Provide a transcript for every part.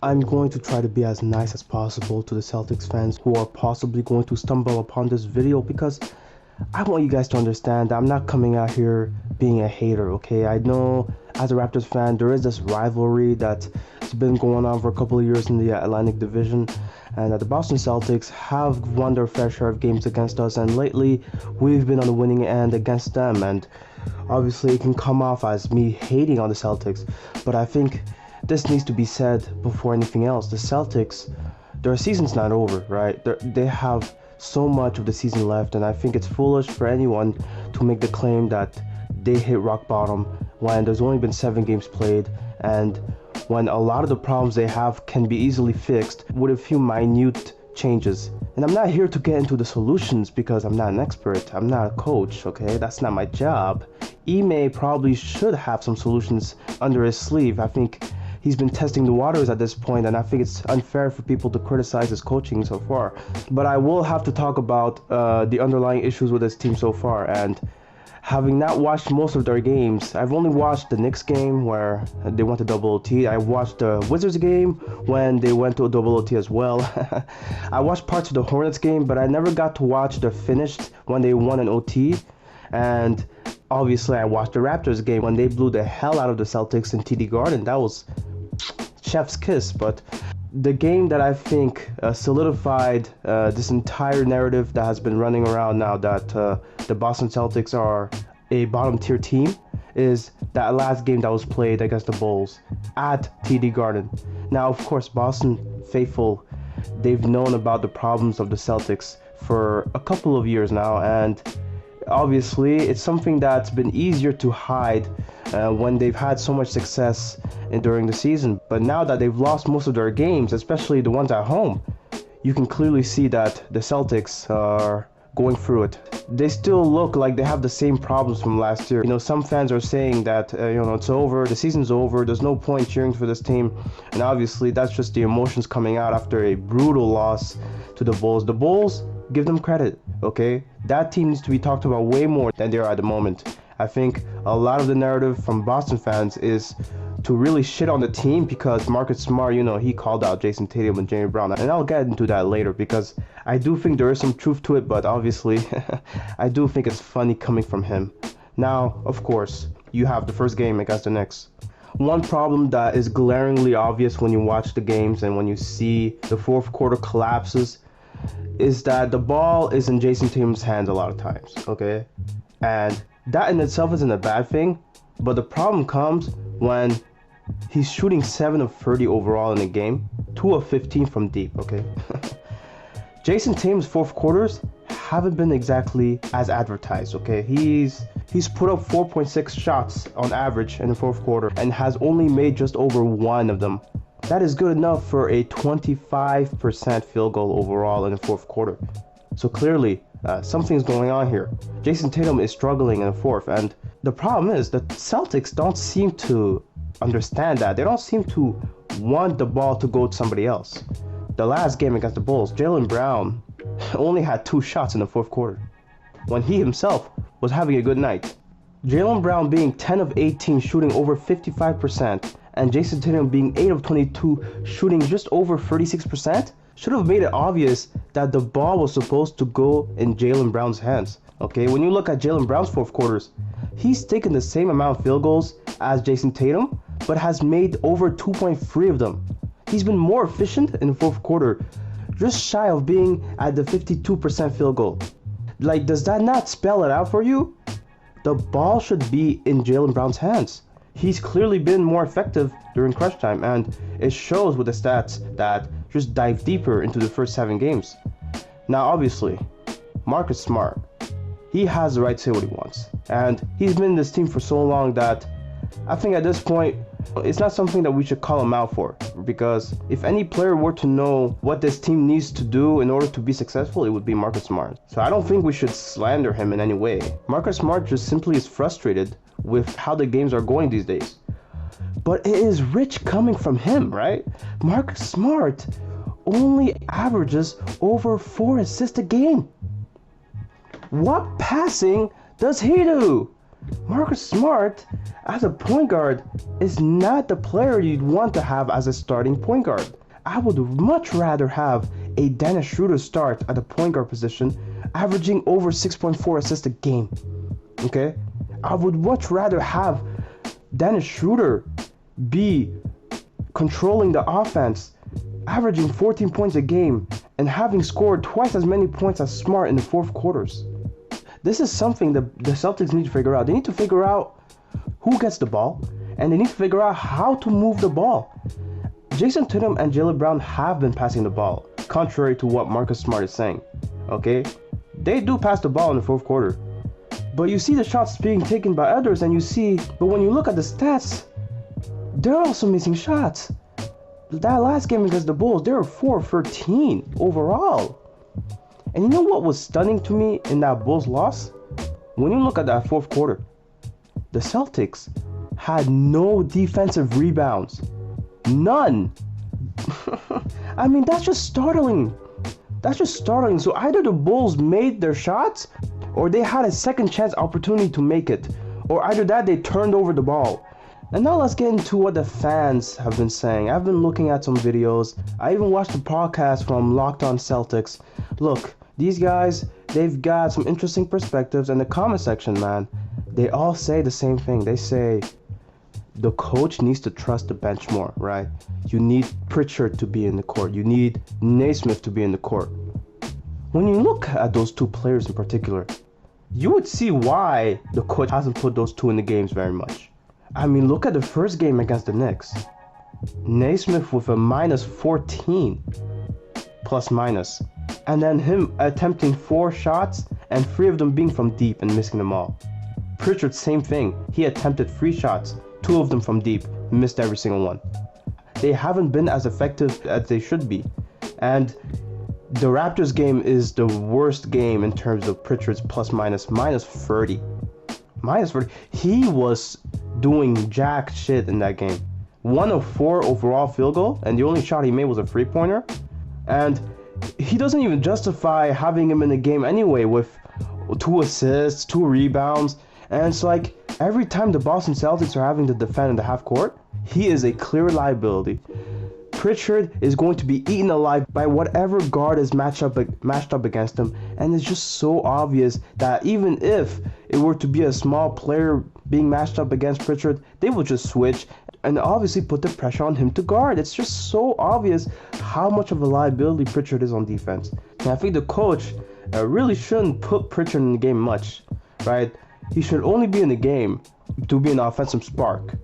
I'm going to try to be as nice as possible to the Celtics fans who are possibly going to stumble upon this video, because I want you guys to understand that I'm not coming out here being a hater, okay? I know as a Raptors fan there is this rivalry that's been going on for a couple of years in the Atlantic Division, and that the Boston Celtics have won their fair share of games against us, and lately we've been on the winning end against them. And obviously it can come off as me hating on the Celtics, but I think this needs to be said before anything else. The Celtics, their season's not over, right? They have so much of the season left, and I think it's foolish for anyone to make the claim that they hit rock bottom when there's only been 7 games played, and when a lot of the problems they have can be easily fixed with a few minute changes. And I'm not here to get into the solutions because I'm not an expert, I'm not a coach, okay? That's not my job. Ime probably should have some solutions under his sleeve. I think he's been testing the waters at this point, and I think it's unfair for people to criticize his coaching so far. But I will have to talk about the underlying issues with his team so far, and having not watched most of their games, I've only watched the Knicks game where they went to double OT. I watched the Wizards game when they went to a double OT as well. I watched parts of the Hornets game, but I never got to watch the finished when they won an OT. And obviously I watched the Raptors game when they blew the hell out of the Celtics in TD Garden. That was chef's kiss. But the game that I think solidified this entire narrative that has been running around now that the Boston Celtics are a bottom tier team is that last game that was played against the Bulls at TD Garden. Now, of course, Boston faithful, they've known about the problems of the Celtics for a couple of years now, and obviously it's something that's been easier to hide when they've had so much success during the season. But now that they've lost most of their games, especially the ones at home, you can clearly see that the Celtics are going through it. They still look like they have the same problems from last year. You know, some fans are saying that it's over, the season's over, there's no point cheering for this team, and obviously that's just the emotions coming out after a brutal loss to the Bulls. The Bulls, give them credit, okay? That team needs to be talked about way more than they are at the moment. I think a lot of the narrative from Boston fans is to really shit on the team because Marcus Smart, he called out Jayson Tatum and Jaylen Brown. And I'll get into that later because I do think there is some truth to it, but obviously I do think it's funny coming from him. Now, of course, you have the first game against the Knicks. One problem that is glaringly obvious when you watch the games and when you see the fourth quarter collapses is that the ball is in Jayson Tatum's hands a lot of times, okay? And that in itself isn't a bad thing, but the problem comes when he's shooting 7 of 30 overall in a game, 2 of 15 from deep, okay? Jayson Tatum's fourth quarters haven't been exactly as advertised, okay? He's put up 4.6 shots on average in the fourth quarter and has only made just over 1 of them. That is good enough for a 25% field goal overall in the fourth quarter. So clearly, something's going on here. Jayson Tatum is struggling in the fourth, and the problem is that Celtics don't seem to understand that. They don't seem to want the ball to go to somebody else. The last game against the Bulls, Jaylen Brown only had 2 shots in the fourth quarter when he himself was having a good night. Jaylen Brown being 10 of 18 shooting over 55%, and Jayson Tatum being 8 of 22 shooting just over 36% should have made it obvious that the ball was supposed to go in Jaylen Brown's hands. Okay, when you look at Jaylen Brown's fourth quarters, he's taken the same amount of field goals as Jayson Tatum, but has made over 2.3 of them. He's been more efficient in the fourth quarter, just shy of being at the 52% field goal. Like, does that not spell it out for you? The ball should be in Jaylen Brown's hands. He's clearly been more effective during crunch time, and it shows with the stats that just dive deeper into the first 7 games. Now, obviously, Marcus Smart, he has the right to say what he wants, and he's been in this team for so long that I think at this point, it's not something that we should call him out for, because if any player were to know what this team needs to do in order to be successful, it would be Marcus Smart. So I don't think we should slander him in any way. Marcus Smart just simply is frustrated with how the games are going these days. But it is rich coming from him, right? Marcus Smart only averages over 4 assists a game. What passing does he do? Marcus Smart, as a point guard, is not the player you'd want to have as a starting point guard. I would much rather have a Dennis Schroeder start at the point guard position, averaging over 6.4 assists a game. Okay? I would much rather have Dennis Schroeder be controlling the offense, averaging 14 points a game, and having scored twice as many points as Smart in the fourth quarters. This is something that the Celtics need to figure out. They need to figure out who gets the ball, and they need to figure out how to move the ball. Jayson Tatum and Jaylen Brown have been passing the ball, contrary to what Marcus Smart is saying. Okay? They do pass the ball in the fourth quarter. But you see the shots being taken by others, and but when you look at the stats, they're also missing shots. That last game against the Bulls, they were 4-13 overall. And you know what was stunning to me in that Bulls loss? When you look at that fourth quarter, the Celtics had no defensive rebounds. None. I mean, that's just startling. That's just startling. So either the Bulls made their shots, or they had a second chance opportunity to make it, or either that they turned over the ball. And now let's get into what the fans have been saying. I've been looking at some videos. I even watched a podcast from Locked On Celtics. Look, these guys, they've got some interesting perspectives. In the comment section, man, they all say the same thing. They say the coach needs to trust the bench more, right? You need Pritchard to be in the court. You need Naismith to be in the court. When you look at those two players in particular, you would see why the coach hasn't put those two in the games very much. I mean, look at the first game against the Knicks. Naismith with a -14, plus minus. And then him attempting 4 shots and 3 of them being from deep and missing them all. Pritchard, same thing. He attempted 3 shots, 2 of them from deep, missed every single one. They haven't been as effective as they should be. And the Raptors game is the worst game in terms of Pritchard's plus minus, -30. -30. He was doing jack shit in that game. 1 of 4 overall field goal, and the only shot he made was a 3-pointer. And he doesn't even justify having him in the game anyway with 2 assists, 2 rebounds. And it's like every time the Boston Celtics are having to defend in the half court, he is a clear liability. Pritchard is going to be eaten alive by whatever guard is matched up against him, and it's just so obvious that even if it were to be a small player being matched up against Pritchard, they will just switch and obviously put the pressure on him to guard. It's just so obvious how much of a liability Pritchard is on defense. And I think the coach really shouldn't put Pritchard in the game much, right? He should only be in the game to be an offensive spark.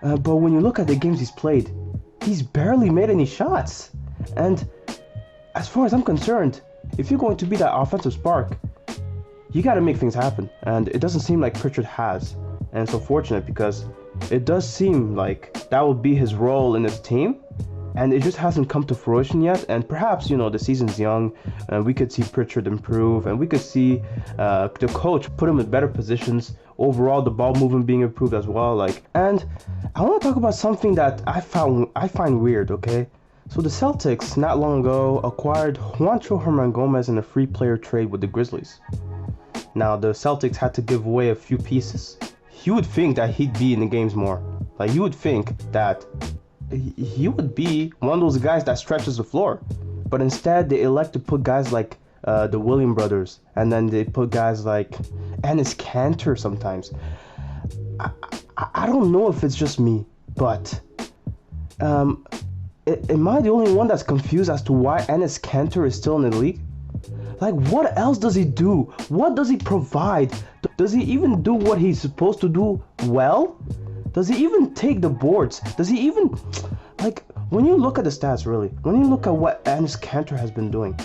But when you look at the games he's played, he's barely made any shots. And as far as I'm concerned, if you're going to be that offensive spark, you got to make things happen. And it doesn't seem like Pritchard has. And it's unfortunate because it does seem like that would be his role in this team. And it just hasn't come to fruition yet. And perhaps, the season's young, and we could see Pritchard improve, and we could see the coach put him in better positions. Overall, the ball movement being improved as well. And I want to talk about something that I find weird. Okay, so the Celtics not long ago acquired Juancho Hernan-Gomez in a free player trade with the Grizzlies. Now the Celtics had to give away a few pieces. You would think that he'd be in the games more. You would think that he would be one of those guys that stretches the floor, but instead they elect to put guys like the Williams brothers, and then they put guys like Enes Kanter sometimes. I don't know if it's just me, but am I the only one that's confused as to why Enes Kanter is still in the league? What else does he do? What does he provide? Does he even do what he's supposed to do well? Does he even take the boards? Does he even, when you look at the stats, really, when you look at what Enes Kanter has been doing,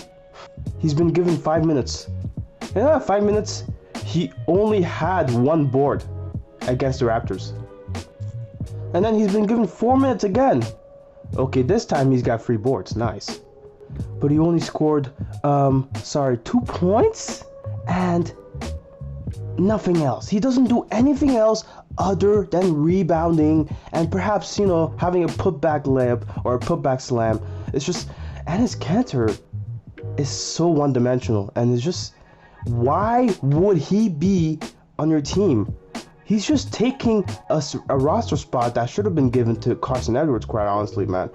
he's been given 5 minutes. In that 5 minutes, he only had 1 board against the Raptors. And then he's been given 4 minutes again. Okay, this time he's got 3 boards, nice. But he only scored, 2 points and nothing else. He doesn't do anything else other than rebounding and perhaps, having a putback layup or a putback slam. It's just, Enes Kanter is so one-dimensional, and it's just, why would he be on your team? He's just taking a roster spot that should have been given to Carson Edwards, quite honestly, man.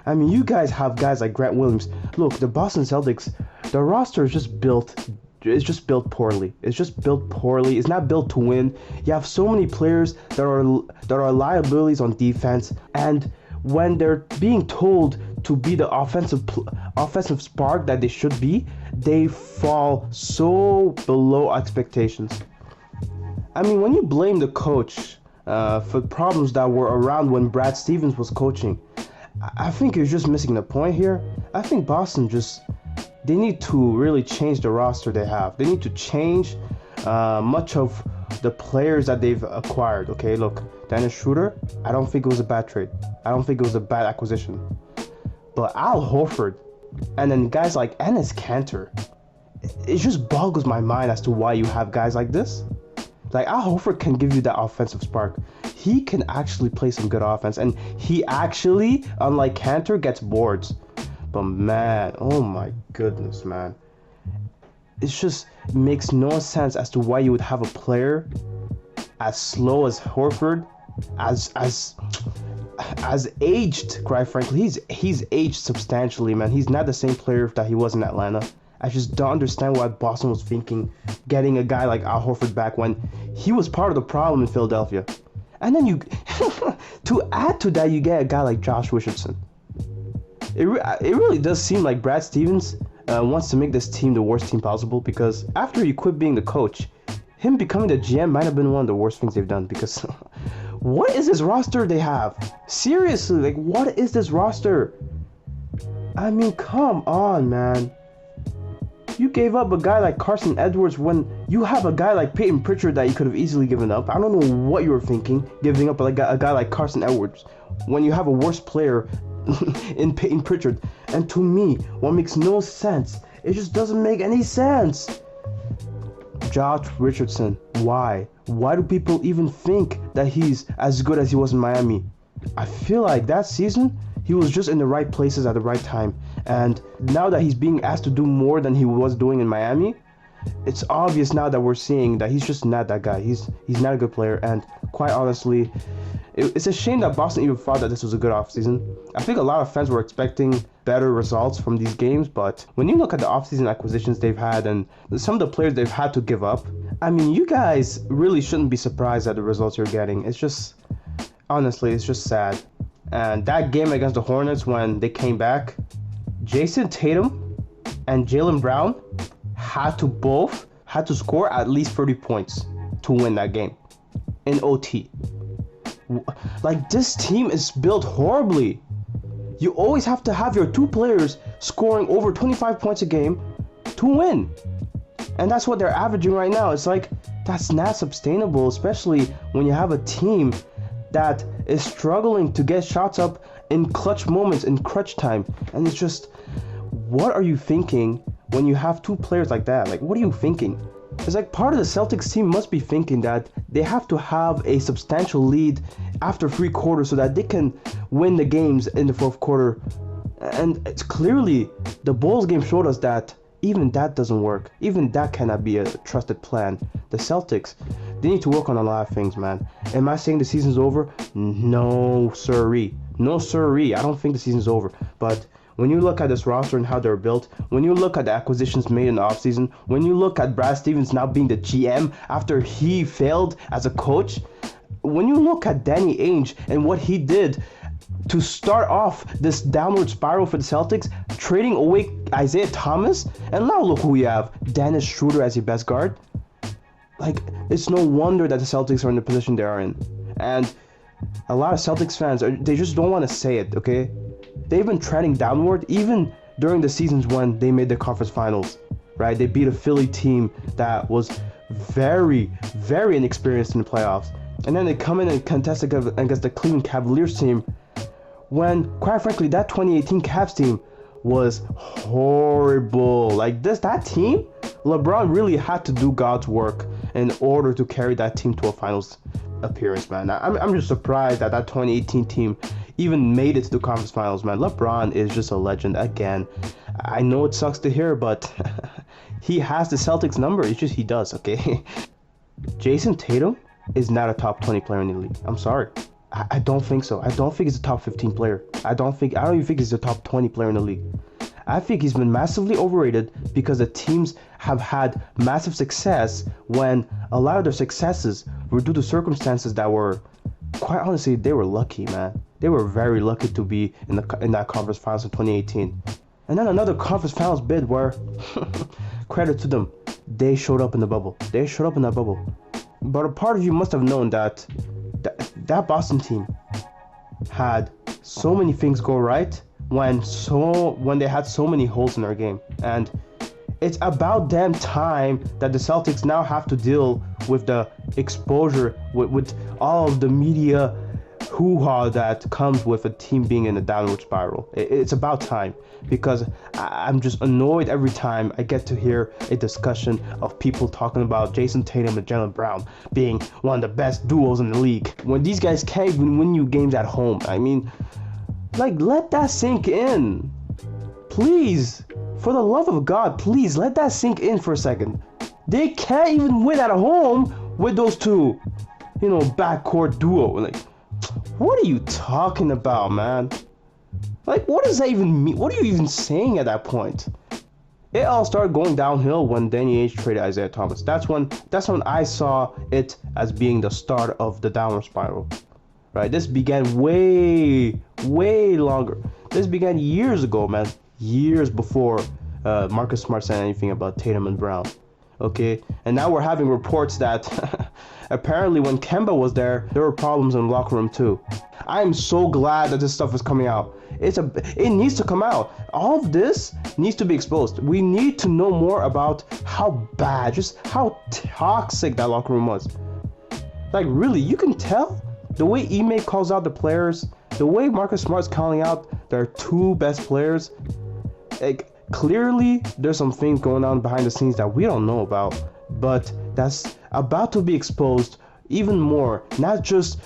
I mean, you guys have guys like Grant Williams. Look, the Boston Celtics, the roster is just built. It's just built poorly. It's just built poorly. It's not built to win. You have so many players that are liabilities on defense, and when they're being told to be the offensive spark that they should be, they fall so below expectations. I mean, when you blame the coach for problems that were around when Brad Stevens was coaching, I think you're just missing the point here. I think Boston they need to really change the roster they have. They need to change much of the players that they've acquired. Okay, look, Dennis Schroeder, I don't think it was a bad trade. I don't think it was a bad acquisition. But Al Horford, and then guys like Enes Kanter, it just boggles my mind as to why you have guys like this. Like, Al Horford can give you that offensive spark. He can actually play some good offense, and he actually, unlike Kanter, gets boards. But man, oh my goodness, man. It just makes no sense as to why you would have a player as slow as Horford, as aged, quite frankly. He's aged substantially, man. He's not the same player that he was in Atlanta. I just don't understand why Boston was thinking getting a guy like Al Horford back when he was part of the problem in Philadelphia. And then you, to add to that, you get a guy like Josh Richardson. It really does seem like Brad Stevens wants to make this team the worst team possible, because after he quit being the coach, him becoming the GM might have been one of the worst things they've done, because what is this roster they have? Seriously, like, what is this roster? I mean, come on, man. You gave up a guy like Carson Edwards when you have a guy like Peyton Pritchard that you could have easily given up. I don't know what you were thinking, giving up a guy like Carson Edwards when you have a worse player in Peyton Pritchard. And to me, what makes no sense, it just doesn't make any sense. Josh Richardson, why? Why do people even think that he's as good as he was in Miami? I feel like that season, he was just in the right places at the right time. And now that he's being asked to do more than he was doing in Miami, it's obvious now that we're seeing that he's just not that guy. He's not a good player. And quite honestly, it's a shame that Boston even thought that this was a good offseason. I think a lot of fans were expecting better results from these games, but when you look at the offseason acquisitions they've had and some of the players they've had to give up, I mean, you guys really shouldn't be surprised at the results you're getting. It's just, honestly, it's just sad. And that game against the Hornets, when they came back, Jayson Tatum and Jaylen Brown had to score at least 30 points to win that game in OT. Like, this team is built horribly. You always have to have your two players scoring over 25 points a game to win. And that's what they're averaging right now. It's like, that's not sustainable, especially when you have a team that is struggling to get shots up in clutch moments, in crunch time. And it's just, what are you thinking when you have two players like that? Like, what are you thinking? It's like part of the Celtics team must be thinking that they have to have a substantial lead after 3 quarters so that they can win the games in the 4th quarter. And it's clearly, the Bulls game showed us that even that doesn't work. Even that cannot be a trusted plan. The Celtics, they need to work on a lot of things, man. Am I saying the season's over? No, sirree. No, sirree. I don't think the season's over. But when you look at this roster and how they're built, when you look at the acquisitions made in the offseason, when you look at Brad Stevens now being the GM after he failed as a coach, when you look at Danny Ainge and what he did to start off this downward spiral for the Celtics, trading away Isaiah Thomas, and now look who we have, Dennis Schroeder as your best guard. Like, it's no wonder that the Celtics are in the position they are in. And a lot of Celtics fans, they just don't want to say it, okay? They've been trending downward even during the seasons when they made the conference finals, right? They beat a Philly team that was very, very inexperienced in the playoffs. And then they come in and contest against the Cleveland Cavaliers team when, quite frankly, that 2018 Cavs team was horrible. Like, that team, LeBron really had to do God's work in order to carry that team to a finals appearance, man. I'm just surprised that 2018 team even made it to the conference finals, man. LeBron is just a legend again. I know it sucks to hear, but he has the Celtics number. It's just he does, okay? Jayson Tatum, is not a top 20 player in the league. I'm sorry. I don't think so. I don't think he's a top 15 player. I don't even think he's a top 20 player in the league. I think he's been massively overrated because the teams have had massive success when a lot of their successes were due to circumstances that were, quite honestly, they were lucky, man. They were very lucky to be in that conference finals in 2018. And then another conference finals bid where, credit to them, they showed up in the bubble. They showed up in that bubble. But a part of you must have known that that Boston team had so many things go right when they had so many holes in their game. And it's about damn time that the Celtics now have to deal with the exposure, with all of the media hoo-ha that comes with a team being in a downward spiral. It's about time, because I'm just annoyed every time I get to hear a discussion of people talking about Jayson Tatum and Jaylen Brown being one of the best duos in the league when these guys can't even win you games at home. I mean, like, let that sink in. Please, for the love of God, please let that sink in for a second. They can't even win at home with those two, backcourt duo. Like, what are you talking about, man? Like, what does that even mean? What are you even saying at that point? It all started going downhill when Ainge traded Isaiah Thomas. That's when I saw it as being the start of the downward spiral. Right? This began way longer. This began years ago, man. Years before Marcus Smart said anything about Tatum and Brown. Okay? And now we're having reports that apparently when Kemba was there were problems in the locker room too. I am so glad that this stuff is coming out. It needs to come out. All of this needs to be exposed. We need to know more about how bad, just how toxic that locker room was. Like, really, you can tell the way Ime calls out the players, the way Marcus Smart's calling out their two best players. Like, clearly there's some things going on behind the scenes that we don't know about, but that's about to be exposed even more, not just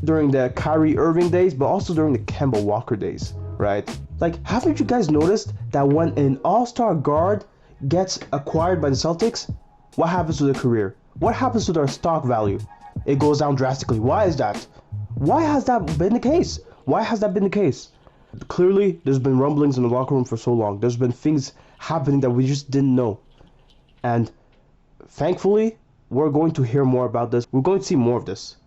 during the Kyrie Irving days, but also during the Kemba Walker days, right? Like, haven't you guys noticed that when an all-star guard gets acquired by the Celtics, what happens to their career? What happens to their stock value? It goes down drastically. Why is that? Why has that been the case? Why has that been the case? Clearly, there's been rumblings in the locker room for so long. There's been things happening that we just didn't know. And thankfully, we're going to hear more about this. We're going to see more of this.